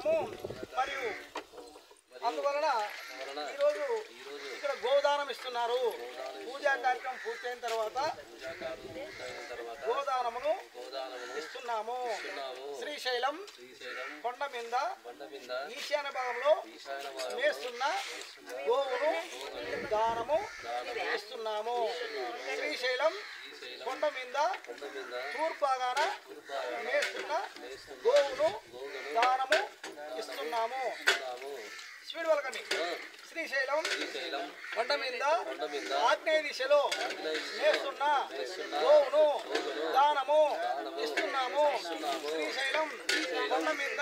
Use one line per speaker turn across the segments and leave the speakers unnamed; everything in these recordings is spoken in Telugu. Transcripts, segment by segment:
కార్యక్రమము మరియు అందువలన ఈరోజు ఇక్కడ గోదానం ఇస్తున్నారు. పూజా కార్యక్రమం పూర్తయిన తర్వాత గోదానమును ఇస్తున్నాము. శ్రీశైలం కొండ మీద ఈశాన్య భాగంలో మేస్తున్న గోవును దానము ఇస్తున్నాము. శ్రీశైలం కొండ మీద తూర్పు భాగాన మేస్తున్న గోవును దానము ఇస్తున్నాము. స్పీడ్ వాళ్ళకండి. శ్రీశైలం కొండ మీద ఆగ్నేయ దిశలో మేస్తున్న గోవును దానము ఇస్తున్నాము. శ్రీశైలం కొండ మీద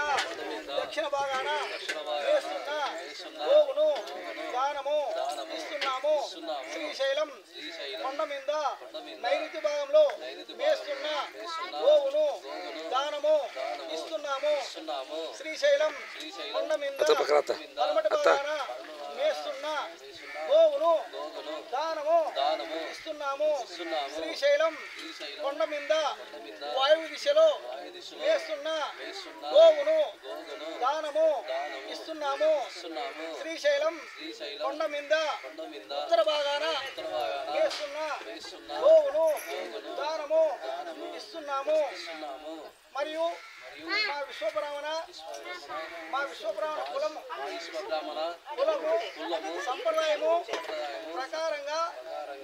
దక్షిణ భాగాన మేస్తున్న గోవును దానము ఇస్తున్నాము. శ్రీశైలం కొండ మీద నైరుతి భాగంలో మేస్తున్న గోవును దానము ఇస్తున్నాము. శ్రీశైలం కొండ మీద పడమటి భాగాన మేస్తున్న గోవును దానము ఇస్తున్నాము. శ్రీశైలం కొండ మీద వాయువు దిశలో మేస్తున్న గోవును దానము ఇస్తున్నాము. శ్రీశైలం కొండ మీద ఉత్తర భాగాన మేస్తున్న గోవును దానము ఇస్తున్నాము. మరియు మా విశ్వబ్రాహ్మణ కులము సంప్రదాయము ప్రకారంగా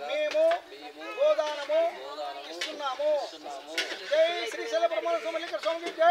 మేము గోదానము ఇస్తున్నాము. జై శ్రీశైల బ్రహ్మణ స్వామి లింగ స్వామికి జై.